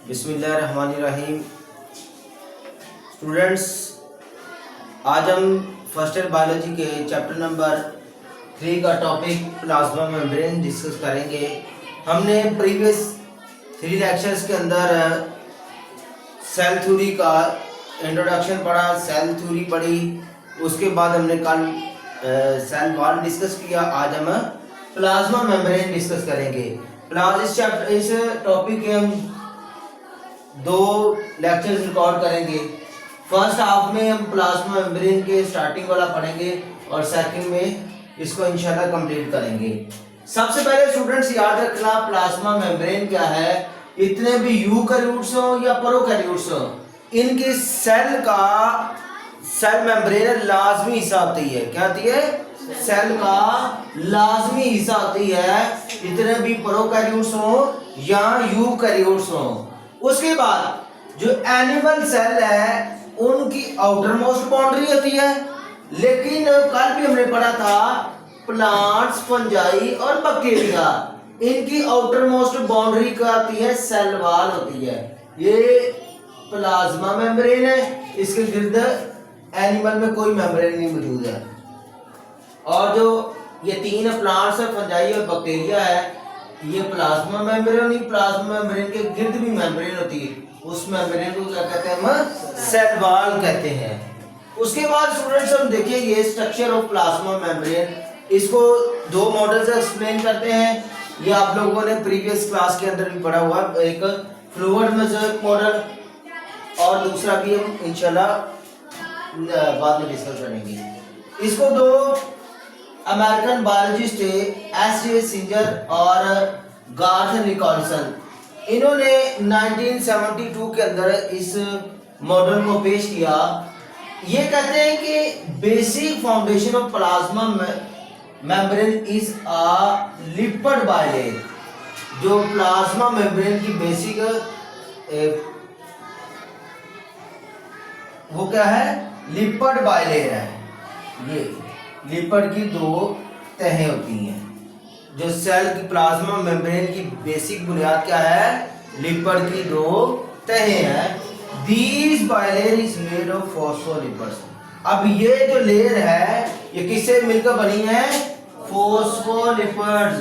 बिस्मिल्लाहिर्रहमानिर्रहीम। स्टूडेंट्स, आज हम फर्स्ट ईयर बायोलॉजी के चैप्टर नंबर 3 का टॉपिक प्लाज्मा मेम्ब्रेन डिस्कस करेंगे। हमने प्रीवियस 3 लेक्चर्स के अंदर सेल थ्योरी का इंट्रोडक्शन पढ़ा, सेल थ्योरी पढ़ी, उसके बाद हमने कल सेल वॉल डिस्कस किया। आज हम प्लाज्मा मेम्ब्रेन डिस्कस करेंगे। इस टॉपिक के हम 2 लेक्चर्स रिकॉर्ड करेंगे। फर्स्ट हाफ में हम प्लाज्मा मेम्ब्रेन के स्टार्टिंग वाला पढ़ेंगे और सेकंड में इसको इंशाल्लाह कंप्लीट करेंगे। सबसे पहले स्टूडेंट्स याद रखना, प्लाज्मा मेम्ब्रेन क्या है। इतने भी यूकैरियोट्स हो या प्रोकैरियोट्स हो, इनके सेल मेम्ब्रेन लाजमी हिस्सा होती है। क्या होती है? सेल का लाजमी हिस्सा होती है, इतने भी प्रोकैरियोट्स हो या यूकैरियोट्स हो। उसके बाद जो एनिमल सेल है उनकी आउटर मोस्ट बाउंड्री होती है, लेकिन कल भी हमने पढ़ा था प्लांट्स, फंजाई और बैक्टीरिया, इनकी आउटर मोस्ट बाउंड्री क्या होती है? सेल वॉल होती है। ये प्लाज्मा मेम्ब्रेन है, इसके गिर्द एनिमल में कोई मेम्ब्रेन नहीं मौजूद है। और जो ये 3 प्लांट्स है, फंजाई और बैक्टीरिया है, ये प्लाज्मा मेम्ब्रेन ही प्लाज्मा मेम्ब्रेन के गिर्द भी मेम्ब्रेन होती है। उस मेम्ब्रेन को क्या कहते हैं? हम सेल वॉल कहते हैं। उसके बाद स्टूडेंट्स हम देखेंगे स्ट्रक्चर ऑफ प्लाज्मा मेम्ब्रेन। इसको 2 मॉडल से एक्सप्लेन करते हैं। ये आप लोगों ने प्रीवियस क्लास के अंदर भी पढ़ा हुआ, एक फ्लूइड मोज़ेक मॉडल और दूसरा भी हम इंशाल्लाह बाद में डिस्कस करेंगे। इसको 2 अमेरिकन बायोलॉजिस्ट एस.जे. सिंजर और गार्थ निकोलसन, इन्होंने 1972 के अंदर इस मॉडल को पेश किया। ये कहते हैं कि basic foundation of plasma membrane is a lipid bilayer. जो प्लाज्मा मेम्ब्रेन की बेसिक वो क्या है? लिपिड बाइलेयर है। ये लिपिड की 2 तहें होती हैं। जो सेल की प्लाज्मा मेम्ब्रेन की बेसिक बुनियाद क्या है? लिपिड की 2 तहें हैं। These bilayer is made of phospholipids। अब ये जो लेयर है ये किससे मिलकर बनी है? फॉस्फोलिपिड्स।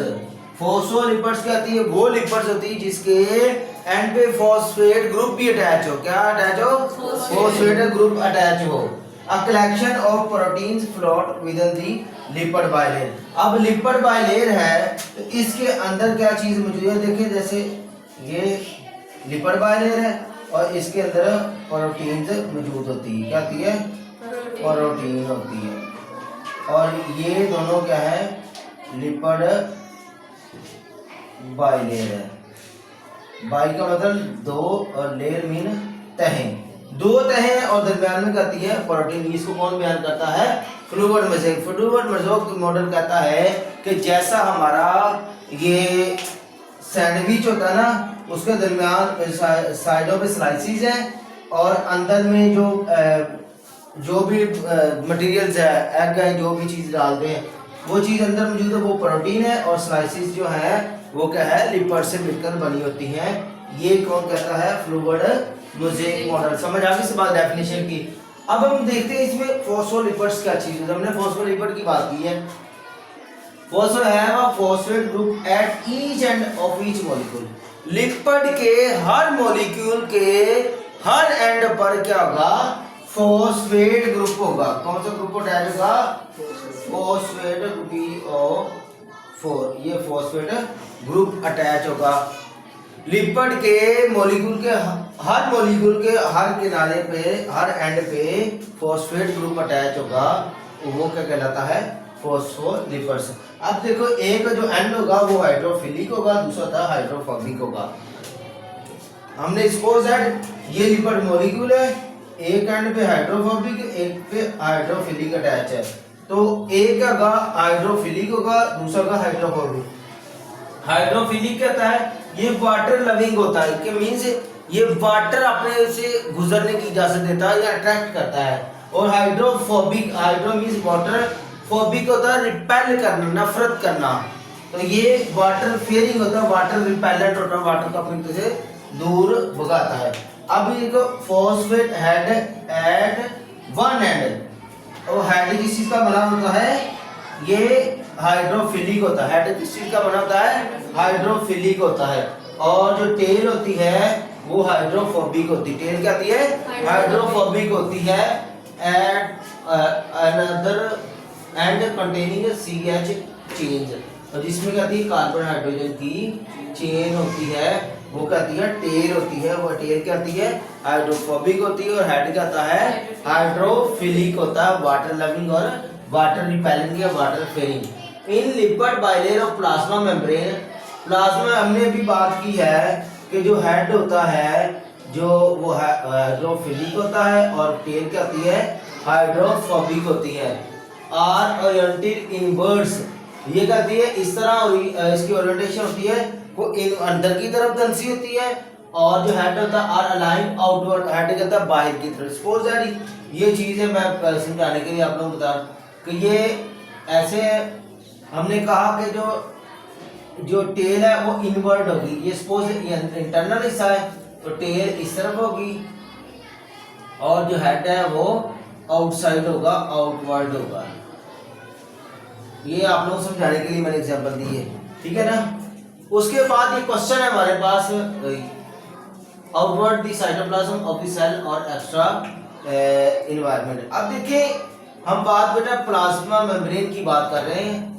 फॉस्फोलिपिड्स क्या होती है? वो लिपिड्स होती है जिसके एंड पे फॉस्फेट ग्रुप भी अटैच हो। क्या अटैच हो? फॉस्फेट ग्रुप अटैच हो। A collection of proteins float within the lipid bilayer। अब लिपिड बाइलेयर है तो इसके अंदर क्या चीज मौजूद है? देखिए, जैसे ये लिपिड बाइलेयर है और इसके अंदर प्रोटीन्स मौजूद होती है। क्या होती है? प्रोटीन होती है। और ये दोनों क्या है? लिपिड बाइलेयर है। बाई का मतलब 2 और लेयर मीन तहें। 2 तहें और दरम्यान में कहती है प्रोटीन। इसको कौन बयान करता है? Fluid mosaic. Fluid mosaic model कहता है कि जैसा हमारा ये सैंडविच होता है ना, उसके दरमियान साइडों पे स्लाइसिस हैं और अंदर में जो भी मटेरियल्स है, एग है, जो भी चीज़ डालते हैं वो चीज़ अंदर मौजूद है, वो प्रोटीन है। और स्लाइसिस जो है वो क्या है? लिपिड से मिलकर बनी होती हैं। ये कौन कहता है? Fluid mosaic model. समझ आ गई इस बात डेफिनेशन की। अब हम देखते हैं इसमें फॉस्फोलिपिड्स क्या चीज़ है। हमने फॉस्फोलिपिड की बात की है। Phospho have a phosphate group at each end of each molecule. Lipid के हर मॉलिक्यूल के हर एंड पर क्या होगा? फॉस्फेट ग्रुप होगा। कौन सा ग्रुप अटैच होगा? Phosphate PO4। ये फॉस्फेट ग्रुप अटैच होगा। लिपिड के मॉलिक्यूल के हर किनारे पे, हर एंड पे फॉस्फेट ग्रुप अटैच होगा। वो क्या कहलाता है? फॉस्फोलिपिड्स। अब देखो, एक जो एंड होगा वो हाइड्रोफिलिक होगा, दूसरा था हाइड्रोफोबिक होगा। हमने सपोज दैट ये लिपिड मॉलिक्यूल है, एक एंड पे हाइड्रोफोबिक, एक पे हाइड्रोफिलिक अटैच है, तो एक का हाइड्रोफिलिक होगा, दूसरा का हाइड्रोफोबिक। हाइड्रोफिलिक कहता है ये वाटर लविंग होता है, कि मीन्स ये वाटर अपने से गुजरने की इजाजत देता है या अट्रैक्ट करता है। और hydrophobic, hydro means water, phobic होता है रिपेल करना, नफरत करना। तो ये वाटर फियरिंग होता है, वाटर रिपेलेंट होता है, वाटर को अपनी तरह से दूर भगाता है। अब एक phosphate head at one and, और हेड किस चीज का बना होता है, ये हाइड्रोफिलिक होता है। हेड किस चीज का बना होता है, हाइड्रोफिलिक होता है। और जो टेल होती है वो हाइड्रोफोबिक होती है। टेल क्या होती है, हाइड्रोफोबिक होती है। At another and containing CH change, और जिसमें क्या होती है, कार्बन हाइड्रोजन की चेन होती है, वो कहती है टेल होती है। वो टेल क्या होती है, हाइड्रोफोबिक होती है। और हेड क्या होता है, हाइड्रोफिलिक होता है, वाटर लविंग और वाटर रिपेलेंट या water fearing. In lipid bilayer of plasma membrane, plasma हमने भी बात की है कि जो हेड होता है जो वो हाइड्रोफिलिक होता है, और टेल क्या होती है, हाइड्रोफोबिक होती है। आर ओरिएंटेड इनवर्ड्स, ये कहती है इस तरह, और इसकी ओरिएंटेशन होती है वो इन अंदर की तरफ धंसी होती है, और जो हेड होता है आर अलाइन आउटवर्ड, हेड कहता है बाहर की तरफ। सपोज दैट ये चीज है, मैं समझाने के लिए आप लोगों को बता कि ये ऐसे हमने कहा कि जो टेल है वो इनवर्ड होगी। ये सपोज ये इंटरनल हिस्सा है तो टेल इस तरफ होगी, और जो हेड है वो आउटसाइड होगा, आउटवर्ड होगा। ये आप लोगों को समझाने के लिए मैंने एग्जांपल दी है, ठीक है ना। उसके बाद ये क्वेश्चन है हमारे पास, outward the cytoplasm of the cell और एक्स्ट्रा एनवायरनमेंट। अब देखिए हम बात बेटा प्लाज्मा मेम्ब्रेन की बात कर रहे हैं,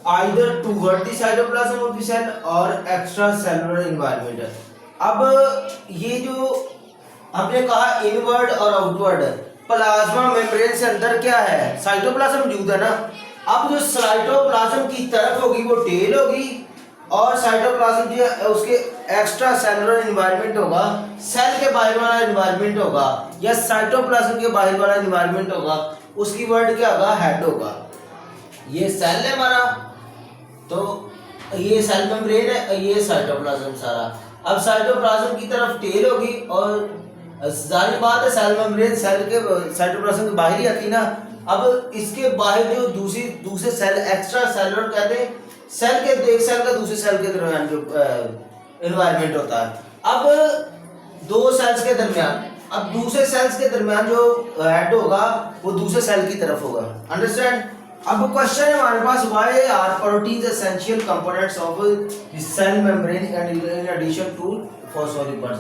either toward the cytoplasm of the cell और एक्स्ट्रा सेलुलर एनवायरनमेंट। अब ये जो हमने कहा इनवर्ड और आउटवर्ड, प्लाज्मा मेम्ब्रेन से अंदर क्या है, साइटोप्लाज्म मौजूद है ना। अब जो साइटोप्लाज्म की तरफ होगी वो टेल होगी, और साइटोप्लाज्म जो है उसके एक्स्ट्रा सेलुलर एनवायरनमेंट होगा, सेल के बाहर वाला एनवायरनमेंट होगा, या साइटोप्लाज्म के बाहर वाला एनवायरनमेंट होगा, उसकी वर्ड क्या होगा, हेड होगा। ये सेल है हमारा, तो ये सेल मेम्ब्रेन है, ये साइटोप्लाज्म सारा। अब साइटोप्लाज्म की तरफ टेल होगी, और जाहिर बात है सेल मेम्ब्रेन सेल के साइटोप्लाज्म के बाहर ही आती है ना। अब इसके बाहर जो दूसरे सेल एक्स्ट्रा सेलुलर कहते हैं, सेल के एक सेल का दूसरे सेल के दरमियान जो एनवायरनमेंट होता है। अब दो सेल्स के दरमियान, अब दूसरे सेल्स के दरमियान जो हेड होगा वो दूसरे सेल की तरफ होगा, अंडरस्टैंड। अब क्वेश्चन है हमारे पास, why are proteins essential components of the cell membrane and in addition to phospholipids.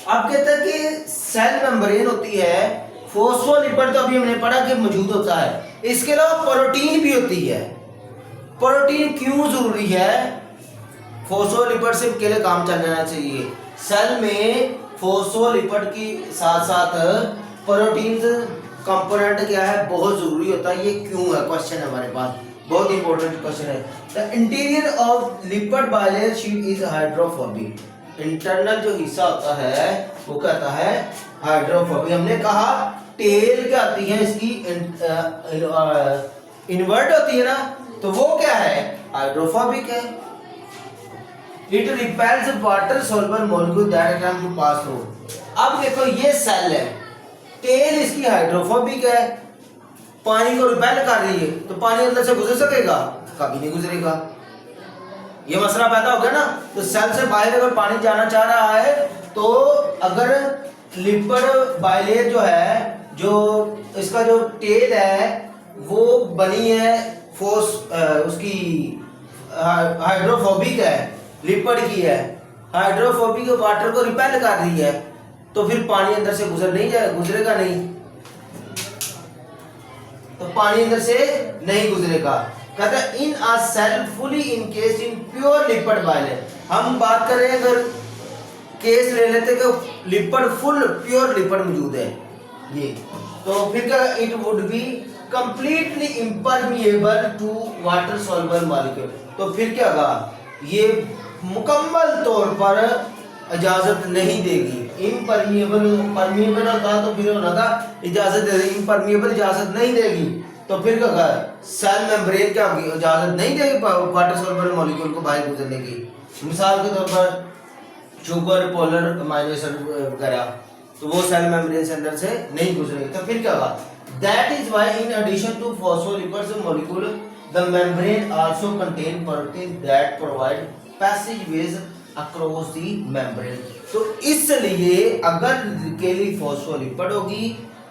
अब कहते हैं कि सेल मेम्ब्रेन होती है, फॉस्फोलिपिड तो अभी हमने पढ़ा कि मौजूद होता है, इसके अलावा प्रोटीन भी होती है। प्रोटीन क्यों जरूरी है, फॉस्फोलिपिड से अकेले काम चल जाना चाहिए। सेल में फॉस्फोलिपिड के साथ साथ प्रोटीन कंपोनेंट क्या है, बहुत जरूरी होता है। ये क्यों है, क्वेश्चन है हमारे पास, बहुत इंपॉर्टेंट क्वेश्चन है। The interior of lipid bilayer sheet is hydrophobic. Internal जो हिस्सा होता है वो कहता है हाइड्रोफोबिक। हमने कहा टेल क्या आती है इसकी, इनवर्ट होती है ना, तो वो क्या है, हाइड्रोफोबिक है। It repels water soluble molecule that attempt to pass through. अब देखो ये सेल है, टेल इसकी हाइड्रोफोबिक है, पानी को रिपेल कर रही है, तो पानी अंदर से गुजर सकेगा, कभी नहीं गुजरेगा। ये मसला पैदा हो गया ना। तो सेल से बाहर अगर पानी जाना चाह रहा है, तो अगर लिपिड बाइलेयर जो है, जो इसका जो टेल है वो बनी है उसकी हाइड्रोफोबिक है, लिपिड की है, हाइड्रोफोबिक वाटर को रिपेल कर रही है, तो फिर पानी अंदर से गुजरेगा नहीं, तो पानी अंदर से नहीं गुजरेगा। कहता है in a cell fully encased in pure lipid bilayer. हम बात करें अगर केस ले लेते कि लिपिड फुल प्योर लिपिड मौजूद है ये, तो फिर क्या, it would be completely impermeable to water soluble molecule. तो फिर क्या होगा, ये मुकम्मल तौर पर इजाजत नहीं देगी। परमिएबल होता तो फिर होना था इजाजत दे देगी, इम्परमिएबल इजाजत नहीं देगी, तो फिर क्या होगा, सेल मेम्ब्रेन क्या होगी, इजाजत नहीं देगी वाटर सॉल्युबल मॉलिक्यूल को बाहर गुजरने की। मिसाल के तौर पर शुगर, पोलर अमीनो एसिड वगैरह, तो वो सेल मेम्ब्रेन से अंदर से नहीं गुजरेगी, तो फिर क्या होगा, that is why in addition to phospholipids molecule the membrane also contain protein that provide passageways across the membrane. तो इसलिए अगर केली फॉस्फोलिपिड होगी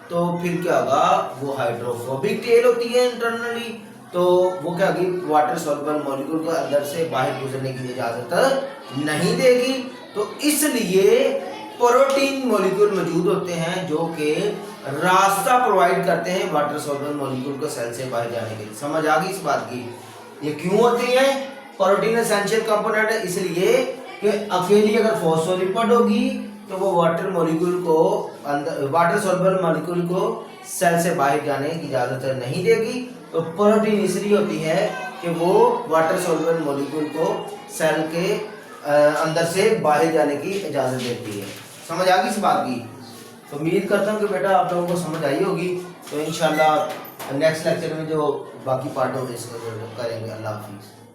तो फिर क्या होगा, वो हाइड्रोफोबिक टेल होती है इंटरनली, तो वो क्या होगी, वाटर सॉल्युबल मॉलिक्यूल को अंदर से बाहर गुजरने की इजाजत नहीं देगी। तो इसलिए प्रोटीन मॉलिक्यूल मौजूद होते हैं जो कि रास्ता प्रोवाइड करते हैं वाटर सॉल्युबल मॉलिक्यूल को सेल से बाहर जाने के लिए। समझ आ गई इस बात की? ये क्यों होती है? प्रोटीन एसेंशियल कंपोनेंट है, इसलिए कि अकेली अगर फॉस्फोलिपिड होगी तो वो वाटर मॉलिक्यूल को अंदर, वाटर सॉल्युबल मॉलिक्यूल को सेल से बाहर जाने की इजाजत नहीं देगी। तो प्रोटीन इसलिए होती है कि वो वाटर सॉल्युबल मॉलिक्यूल को सेल के अंदर से बाहर जाने की इजाजत देती है। समझ आ गई इस बात की? तो उम्मीद करता हूँ कि बेटा आप लोगों को समझ आई होगी। तो इंशाल्लाह नेक्स्ट लेक्चर में जो बाकी पार्ट होंगे इसको करेंगे। अल्लाह हाफिज़।